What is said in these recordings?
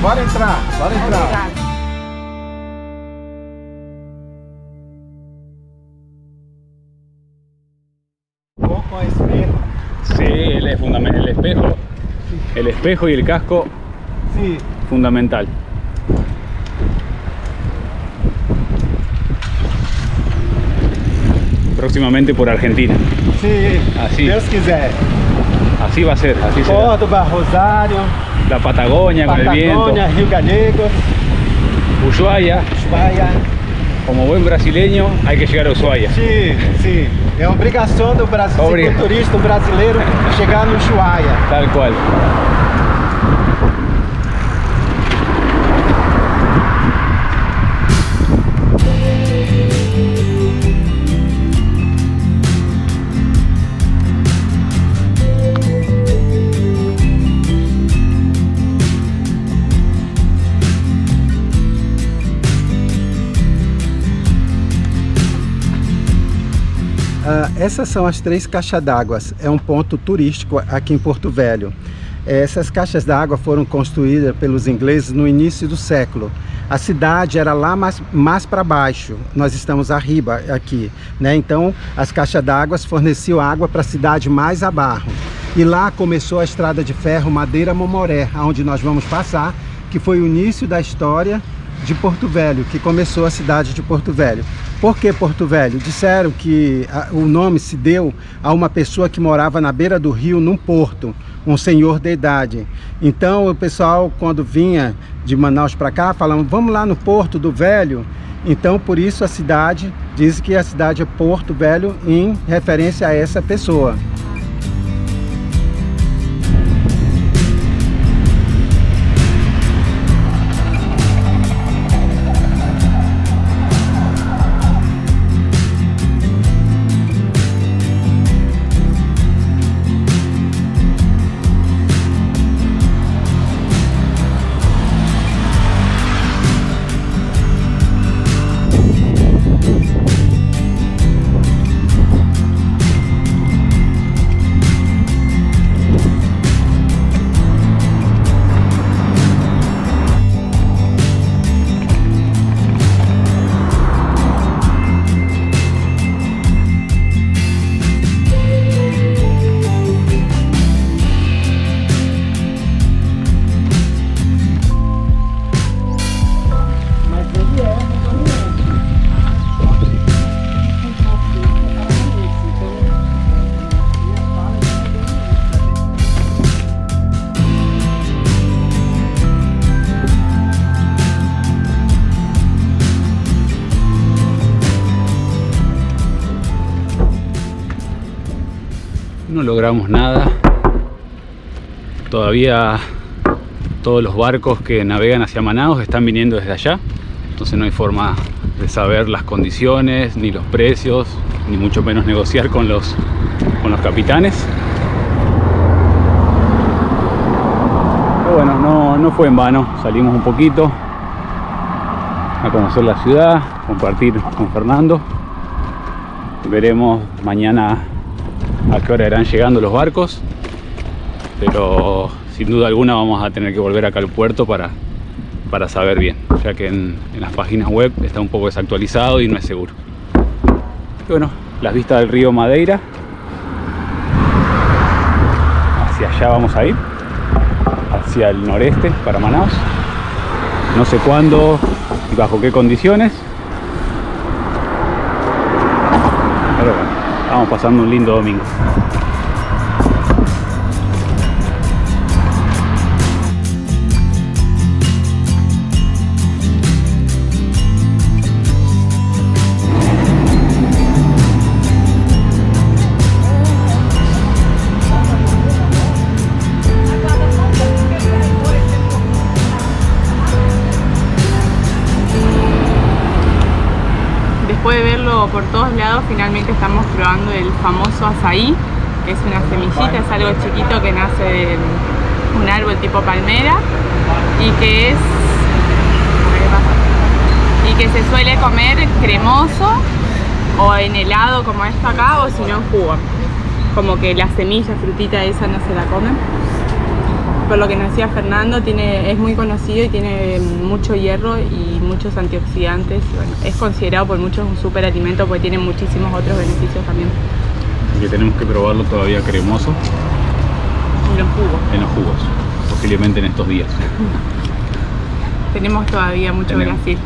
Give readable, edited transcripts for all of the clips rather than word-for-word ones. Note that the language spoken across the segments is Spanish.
Bora entrar, bora entrar. Con espejo. Sí, el espejo y el casco, Sí. fundamental. Próximamente por Argentina. Sí, Así. Deus quiser. Así va a ser, así será. Córdoba, Rosário, La Patagonia con el viento. Patagonia, Rio Gallegos, Ushuaia, Ushuaia. como buen brasileño hay que llegar a Ushuaia. Sim, sim. É uma obrigação do Brasil, turista brasileiro, chegar no Ushuaia. Tal cual. Essas são as 3 caixas d'água. É um ponto turístico aqui em Porto Velho. Essas caixas d'água foram construídas pelos ingleses no início do século. A cidade era lá mais para baixo, nós estamos arriba aqui, né? Então as caixas d'água forneciam água para a cidade mais abaixo. E lá começou a estrada de ferro Madeira Momoré, onde nós vamos passar, que foi o início da história de Porto Velho, que começou a cidade de Porto Velho. Por que Porto Velho? Disseram que o nome se deu a uma pessoa que morava na beira do rio, num porto, um senhor de idade. Então o pessoal, quando vinha de Manaus para cá, falavam, vamos lá no Porto do Velho. Então por isso a cidade, diz que a cidade é Porto Velho em referência a essa pessoa. No logramos nada. Todavía todos los barcos que navegan hacia Manaus están viniendo desde allá. Entonces no hay forma de saber las condiciones, ni los precios, ni mucho menos negociar con los capitanes. Pero bueno, no fue en vano. Salimos un poquito a conocer la ciudad, compartir con Fernando. Veremos mañana a qué hora irán llegando los barcos, pero sin duda alguna vamos a tener que volver acá al puerto para saber bien, ya que en las páginas web está un poco desactualizado y no es seguro. Y bueno, las vistas del río Madeira, hacia allá vamos a ir, hacia el noreste para Manaus. No sé cuándo y bajo qué condiciones, pero bueno, estamos pasando un lindo domingo. Después de verlo por todos lados, finalmente estamos probando el famoso azaí, que es una semillita, es algo chiquito que nace de un árbol tipo palmera y que se suele comer cremoso o en helado como esto acá, o si no en jugo. Como que la semilla, frutita esa no se la comen. por lo que nos decía Fernando, es muy conocido y tiene mucho hierro y muchos antioxidantes. Bueno, es considerado por muchos un superalimento porque tiene muchísimos otros beneficios también. Que tenemos que probarlo todavía cremoso. En los jugos. En los jugos, posiblemente en estos días. Tenemos todavía mucho Brasil.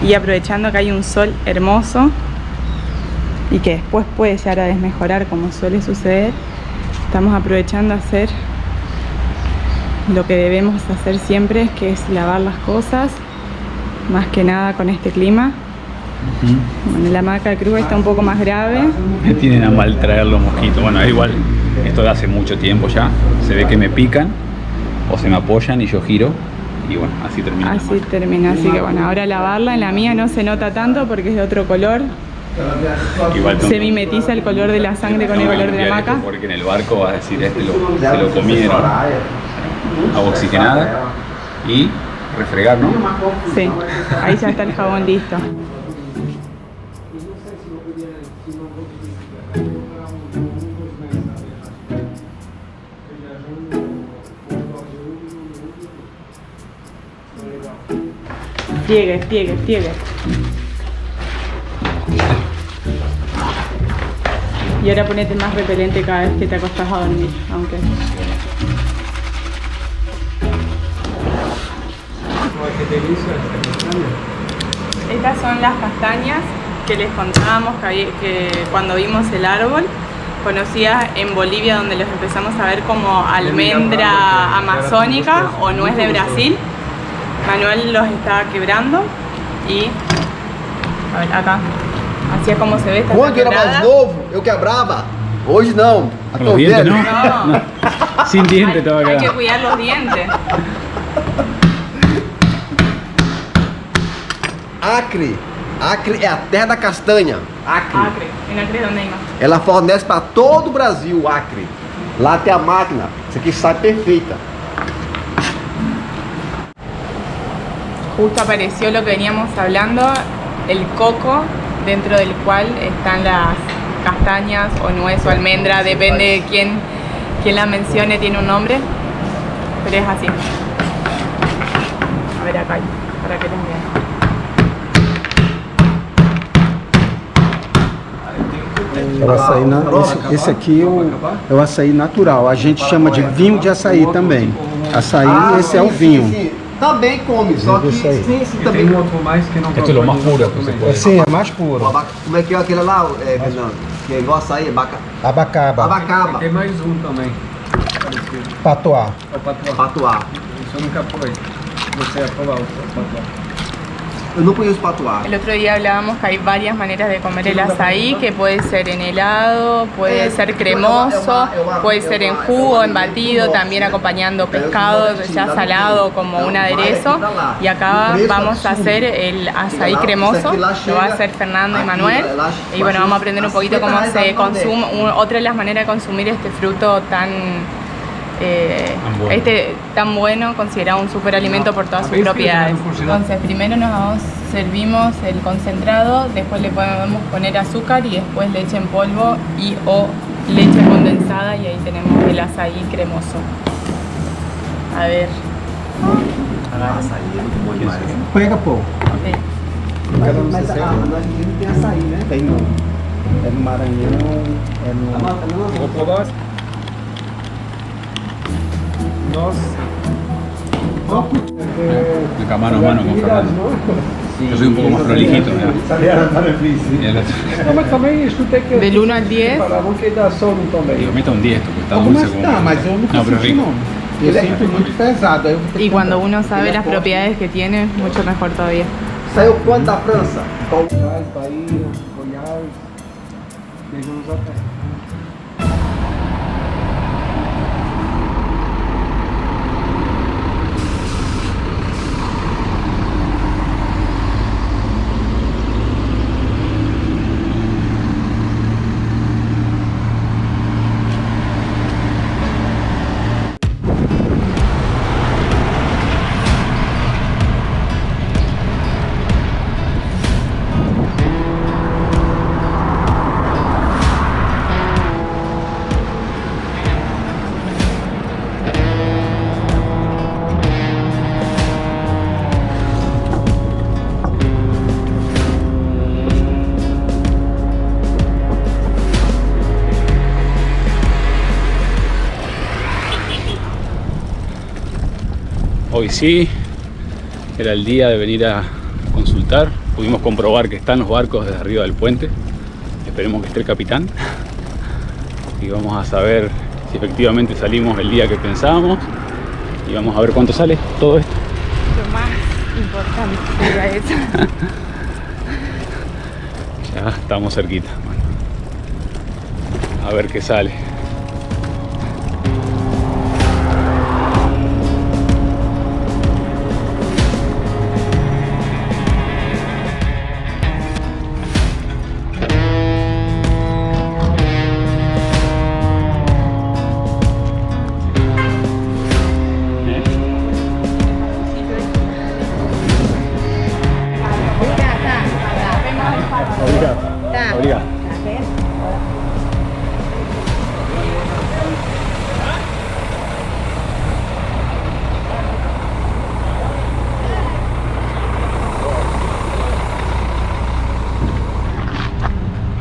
Y aprovechando que hay un sol hermoso y que después puede llegar a desmejorar como suele suceder, estamos aprovechando a hacer lo que debemos hacer siempre, que es lavar las cosas, más que nada con este clima. Bueno, la marca de cruz está un poco más grave. Me tienen a mal traer los mosquitos. Bueno, es igual, esto de hace mucho tiempo ya. Se ve que me pican o se me apoyan y yo giro. Y bueno, así termina. Así termina, así que bueno, ahora lavarla. En la mía no se nota tanto porque es de otro color. Igual se mimetiza el color de la sangre con el color de la maca. Porque en el barco vas a decir, se lo comieron. Agua oxigenada y refregar, ¿no? Sí, ahí ya está el jabón listo. Pliegue, pliegue, pliegue. Y ahora ponete más repelente cada vez que te acostás a dormir, aunque... Estas son las castañas que les contábamos que cuando vimos el árbol, conocidas en Bolivia, donde los empezamos a ver como almendra amazónica o nuez de Brasil. Manuel los está quebrando y a ver, acá, así es como se ve. Quando eu era mais novo, eu quebrava. Hoje não. Con los dientes, ¿no? No. Sin dientes te va a Hay que quedar. cuidar los dientes. Acre. Acre é a terra da castanha. Acre. Acre, en Acre donde hay más. Ela fornece para todo o Brasil, Acre. Lá tem a máquina. Isso aqui sai perfeita. Justo apareció lo que veníamos hablando, el coco, dentro del cual están las castañas o nuez o almendra, depende de quién la mencione, tiene un nombre, pero es así. A ver acá, para que les vean. É o açaí esse aqui é o açaí natural. A gente chama de vinho de açaí também. Açaí, esse é o vinho. Também come, só que sim, também. Tem outro mais que não Esto es lo más puro que se puede. Sim, é mais puro. Como é que é aquele lá, Fernando? Que é igual açaí, Abacaba. abacaba. Tem mais um também. Patois. É o patuá. Patuá. Isso nunca foi. Você ia provar o patuá. Eu não conheço patuá. El otro día hablábamos que hay varias maneras de comer el azaí, que puede ser en helado, puede ser cremoso, puede ser en jugo, en batido, también acompañando pescado ya salado como un aderezo. Y acá vamos a hacer el azaí cremoso, lo va a hacer Fernando y Manuel. Y bueno, vamos a aprender un poquito cómo se consume, otra de las maneras de consumir este fruto tan tan bueno, considerado un superalimento por todas sus propiedades. Entonces primero servimos el concentrado, después le podemos poner azúcar y después leche en polvo y o leche condensada, y ahí tenemos el azaí cremoso. A ver. Pega, pô. Sí. Mas a gente tem açaí, né? Tem no, é no Maranhão, é no... Vou provar. Nossa. Acá mano a mano con Fernando. Yo soy un poco más prolijito, Del 1 al 10. Digo, meta un 10, porque está dulce como... Não, mas eu não No, pero rico. Eu sinto muito pesado. Aí eu vou ter Y que cuando comprar. uno sabe las propiedades que tiene, mucho mejor todavía. Saiu quanto da França? Bahia, Goiás, 10 anos atrás. Hoy sí, era el día de venir a consultar. Pudimos comprobar que están los barcos desde arriba del puente. Esperemos que esté el capitán. Y vamos a saber si efectivamente salimos el día que pensábamos. Y vamos a ver cuánto sale todo esto. Lo más importante era eso. Ya estamos cerquita. Bueno, a ver qué sale. Obrigado.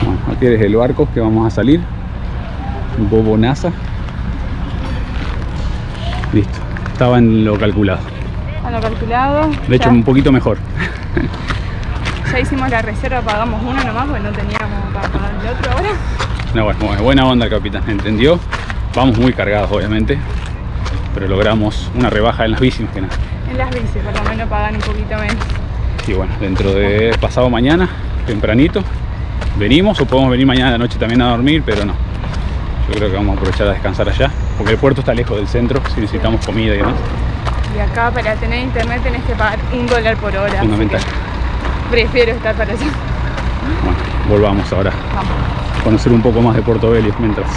Bueno, aquí es el barco que vamos a salir. Bobonaza. Listo. Estaba en lo calculado. A lo calculado. De hecho, ya, un poquito mejor. ya hicimos la reserva, pagamos uno nomás, porque no teníamos para pagar el otro ahora. No, bueno, buena onda el capitán, entendió. Vamos muy cargados, obviamente, pero logramos una rebaja en las bicis más que nada. En las bicis, por lo menos pagan un poquito menos. Y bueno, dentro de pasado mañana, tempranito, venimos, o podemos venir mañana a la noche también a dormir, pero no. Yo creo que vamos a aprovechar a descansar allá, porque el puerto está lejos del centro, si necesitamos comida y demás. Y acá para tener internet tenés que pagar $1 por hora. Fundamental. así que prefiero estar para allá. Bueno, volvamos ahora Vamos. a conocer un poco más de Portobello mientras.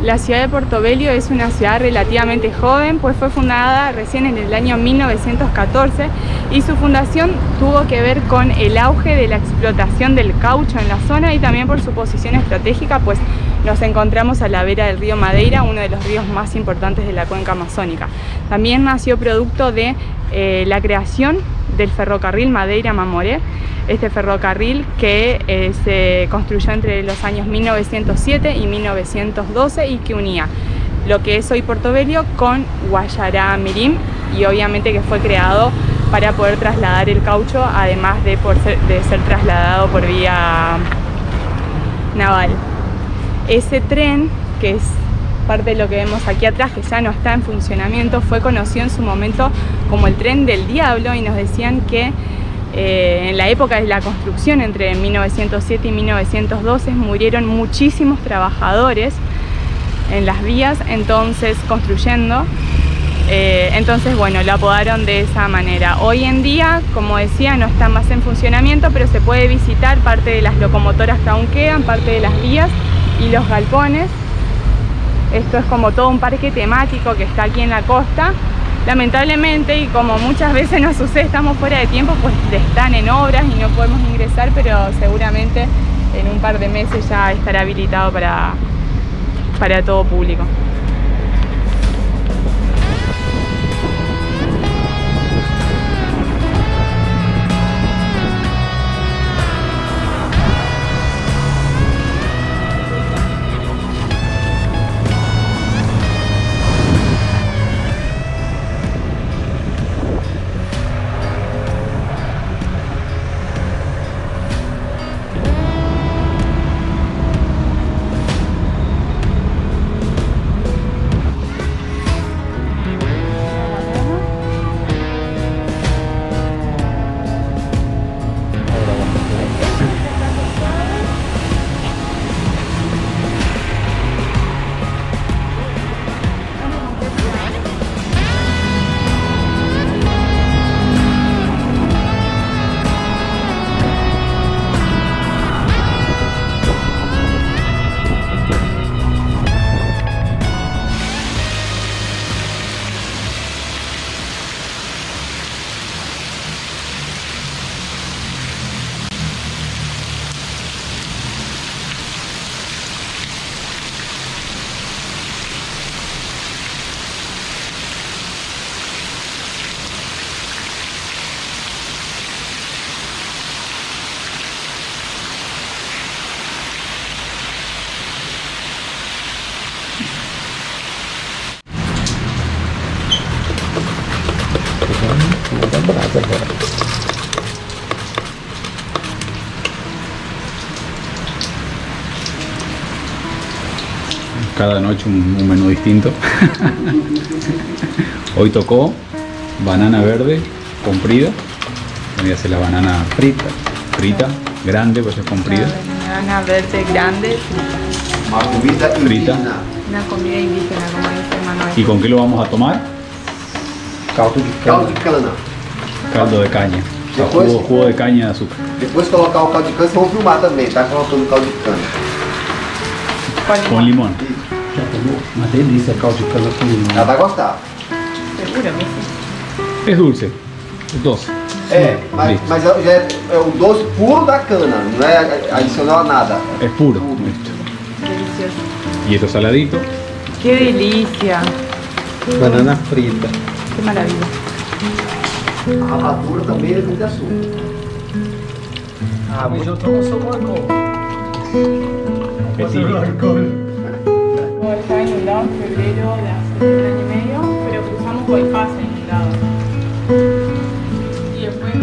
La ciudad de Portobello es una ciudad relativamente joven, pues fue fundada recién en el año 1914 y su fundación tuvo que ver con el auge de la explotación del caucho en la zona y también por su posición estratégica, pues nos encontramos a la vera del río Madeira, uno de los ríos más importantes de la cuenca amazónica. También nació producto de la creación del ferrocarril Madeira-Mamoré, este ferrocarril que se construyó entre los años 1907 y 1912 y que unía lo que es hoy Portobello con Guayará-Mirim, y obviamente que fue creado para poder trasladar el caucho, además de ser trasladado por vía naval. Ese tren, que es parte de lo que vemos aquí atrás, que ya no está en funcionamiento, fue conocido en su momento como el tren del diablo, y nos decían que en la época de la construcción, entre 1907 y 1912, murieron muchísimos trabajadores en las vías, entonces construyendo. Entonces, bueno, lo apodaron de esa manera. Hoy en día, como decía, no está más en funcionamiento, pero se puede visitar parte de las locomotoras que aún quedan, parte de las vías y los galpones. Esto es como todo un parque temático que está aquí en la costa, lamentablemente, y como muchas veces nos sucede, estamos fuera de tiempo, pues están en obras y no podemos ingresar, pero seguramente en un par de meses ya estará habilitado para todo público. Cada noche un menú distinto. Hoy tocó banana verde comprida. Voy a hacer la banana frita, grande, pues es comprida. Banana verde grande, Uma comida Frita. indígena. una comida indígena, como dice Manuel. ¿Y con qué lo vamos a tomar? Caldo de Caldo de cana. Caldo de caña. O sea, Después- jugo de caña de azúcar. Depois colocar o caldo de cana, vocês vão filmar também, tá? Colocando o caldo de cana. Con limón. Já tomou? Uma delícia caldo de cana com limão. Ela vai gostar. Seguro que sí. Es dulce, es doce. Mas Listo. já é o doce puro da cana, não é adicional a nada. Es puro. Listo. Delicioso. Y esto saladito. Qué delicia. Banana frita. Qué maravilla. A rapadura também é de açúcar. Ah, mas eu tomo só com álcool. Es típico. Estaba inundado en febrero de hace un año y medio, pero cruzamos por fase inundado. Y después...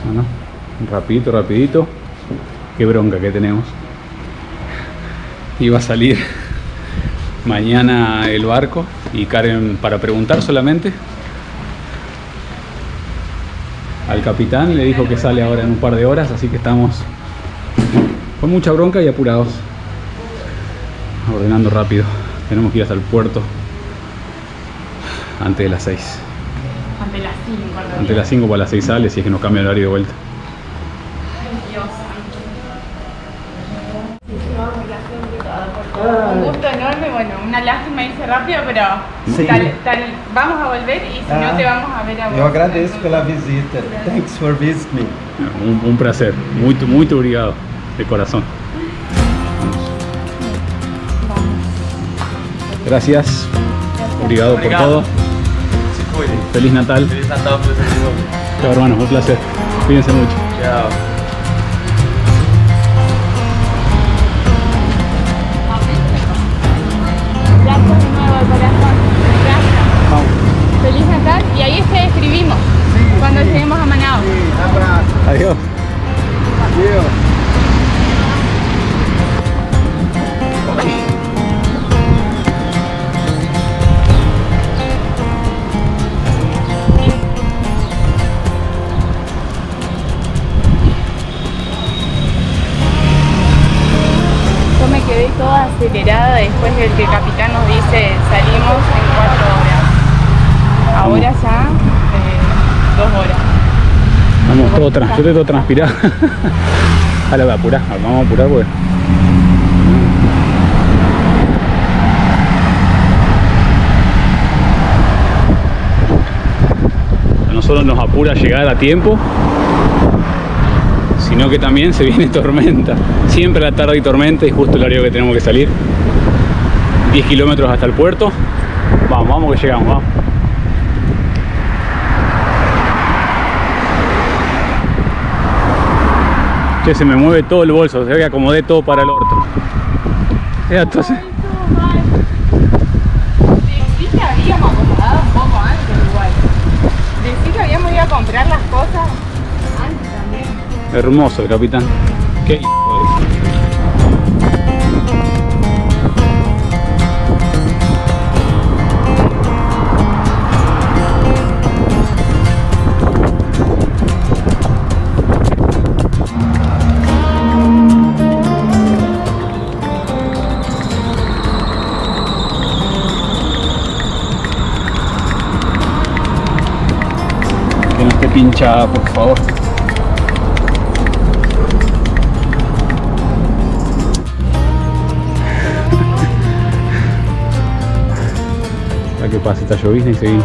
Bueno, rapidito. Qué bronca que tenemos. Iba a salir mañana el barco y Karen, para preguntar solamente al capitán, le dijo que sale ahora en un par de horas, así que estamos con mucha bronca y apurados, ordenando rápido. Tenemos que ir hasta el puerto antes de las 6. Ante las 5. Antes de las 5 para las 6 sale, si es que nos cambia el horario de vuelta. Un gusto enorme, bueno, una lástima irse rápido, pero Sí. vamos a volver y si no te vamos a ver a vos. Eu agradeço pela visita. Thanks for visiting me. Un placer, muy obrigado, de corazón. Gracias, obrigado por todo. Se cuide. Feliz Natal. Feliz Natal, feliz Ano Novo. Chao hermanos, un placer. Cuídense mucho. Tchau. Gracias de nuevo, corazón. Gracias. Feliz Natal y ahí te escribimos cuando lleguemos a Manaus. Abraço. Adiós. Adeus. acelerada después del que el capitán nos dice salimos en 4 horas. Ahora ya 2 horas. Vamos todo yo estoy todo transpirado. Ahora voy a apurar, vamos a apurar porque... No solo nos apura llegar a tiempo, sino que también se viene tormenta. Siempre a la tarde hay tormenta y justo el horario que tenemos que salir. 10 kilómetros hasta el puerto. Vamos que llegamos, vamos. Che, se me mueve todo el bolso, se ve que acomodé todo para el orto. Entonces... Decí que habíamos acomodado un poco antes igual. Decí que habíamos ido a comprar las cosas antes también. Hermoso el capitán. Qué hijo de... Que no esté pinchada, por favor. ¿Qué pasa? Está llovizna y se vino.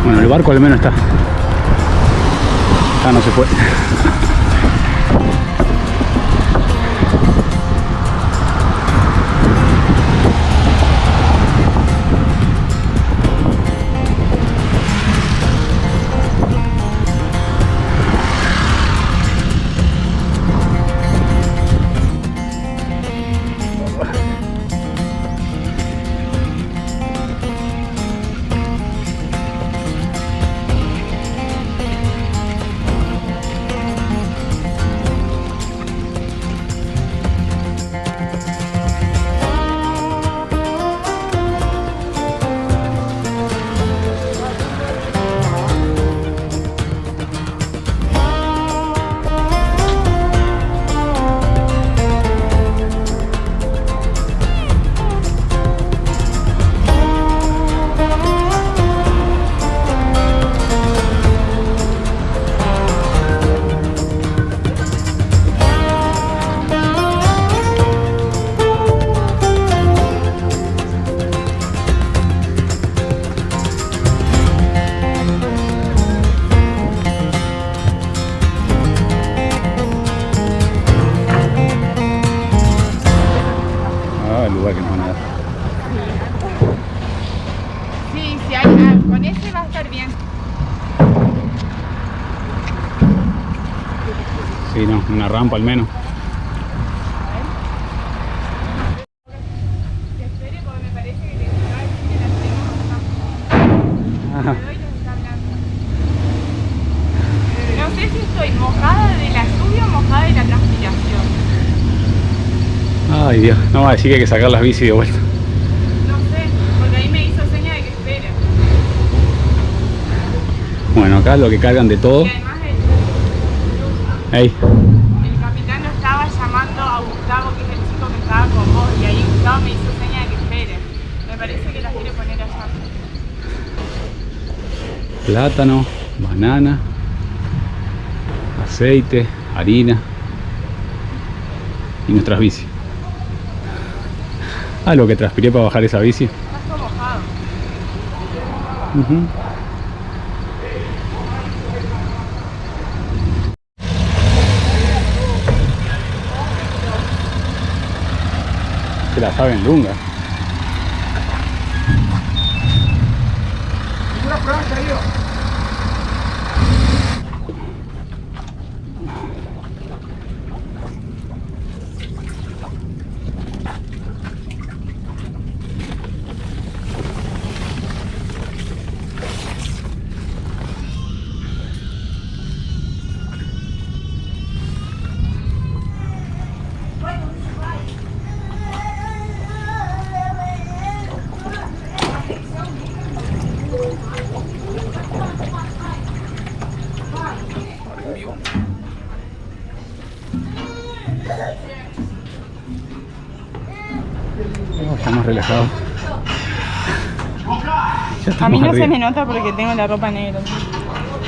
Bueno, el barco al menos está. Acá no se puede. El lugar que nos van a dar. Sí, con ese va a estar bien. Sí, no, una rampa al menos. Que espere porque me parece que le va a decir que la tenemos acá. Ajá. Pero hoy nos está hablando. No sé si estoy mojada de la lluvia o mojada de la transpiración. Ay Dios, no va a decir que hay que sacar las bicis de vuelta. No sé, porque ahí me hizo seña de que espere. Bueno, acá lo que cargan de todo. Y además Ey, el capitán lo estaba llamando a Gustavo, que es el chico que estaba con vos, y ahí Gustavo me hizo seña de que espere. Me parece que las quiere poner allá. plátano, banana, aceite, harina y nuestras bicis. Ah, lo que transpiré para bajar esa bici. Está todo mojado. Ujú. Se la saben lunga. Estamos relajados. Ya estamos A mí no arriba. se me nota porque tengo la ropa negra.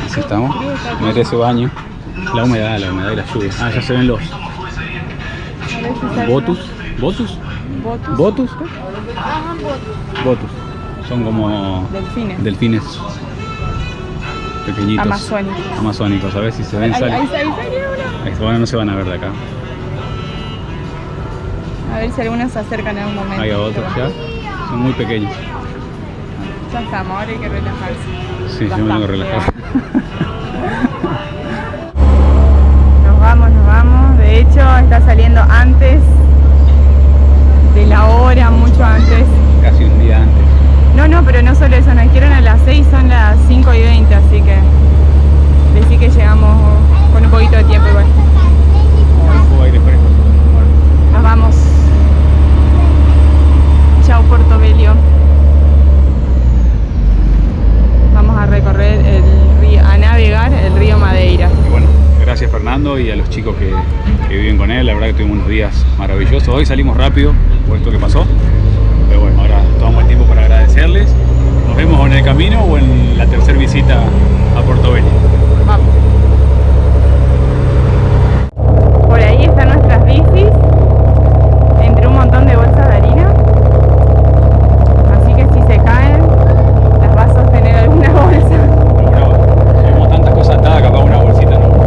Así estamos. Merece baño. La humedad y la lluvia. Ah, ya se ven los botus. ¿Botus? ¿Botus? ¿Botus? Botus. Son como Delfines. delfines pequeñitos. Amazónicos. Amazónicos. A ver si se ven. Ahí Sale. salió uno. Bueno, no se van a ver de acá. A ver si algunos se acercan en un momento. Hay otros ya. Son muy pequeños. Ya estamos, ahora hay que relajarse. Sí, yo me tengo que relajar. Nos vamos. De hecho, está saliendo antes de la hora, mucho antes. Casi un día antes. No, pero no solo eso, nos quieren a las 6, son las 5:20, así que decí que llegamos con un poquito de tiempo igual. Un poco de aire fresco. Nos vamos. Chao Portobello. Vamos a recorrer el río, a navegar el río Madeira. Y bueno, gracias Fernando y a los chicos que viven con él. La verdad que tuvimos unos días maravillosos. Hoy salimos rápido por esto que pasó. Pero bueno, ahora tomamos el tiempo para agradecerles. Nos vemos o en el camino o en la tercera visita a Portobello. Vamos. Por ahí están nuestras bicis, entre un montón de bolsas de harina. Así que si se caen, las va a sostener alguna bolsa. Pero bueno, tenemos tantas cosas atadas, capaz una bolsita no.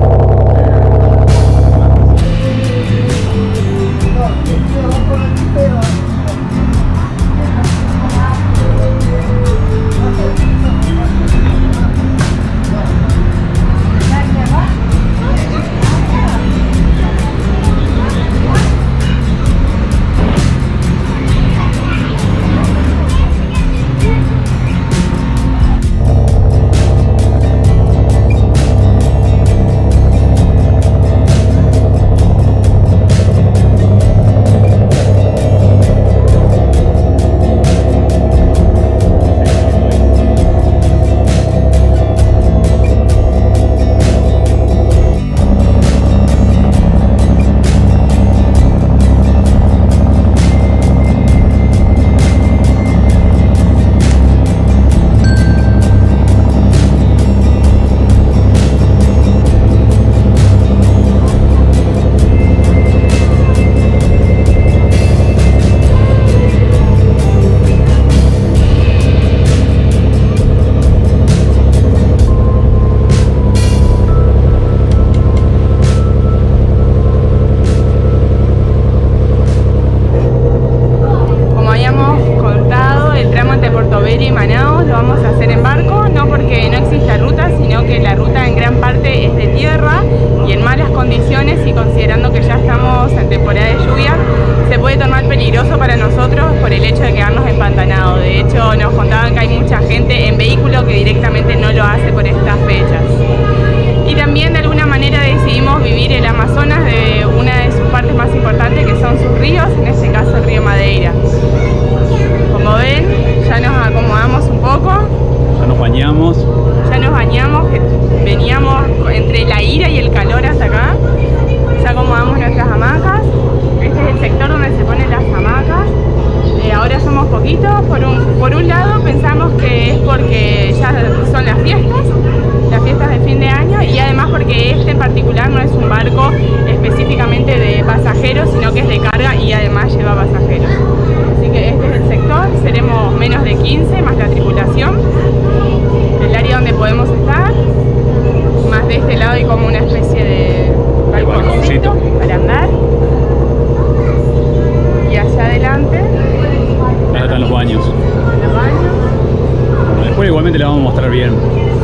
Igualmente le vamos a mostrar bien.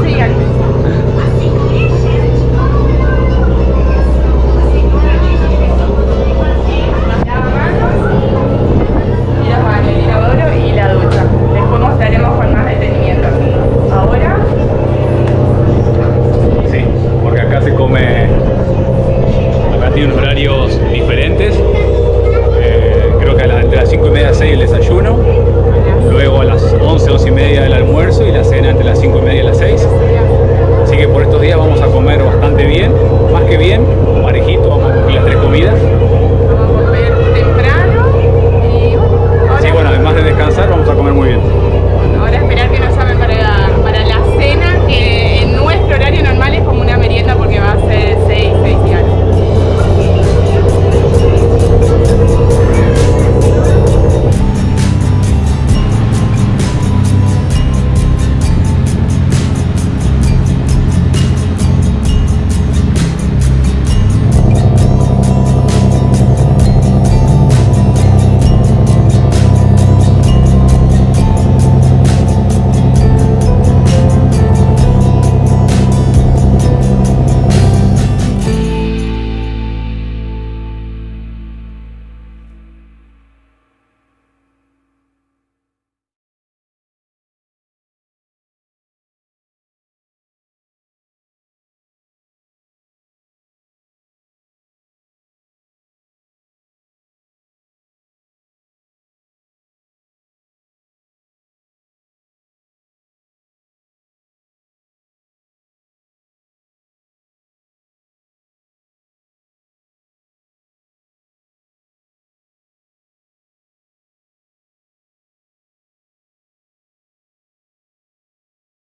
Sí, días vamos a comer bastante bien, más que bien, parejito, vamos a cumplir las 3 comidas.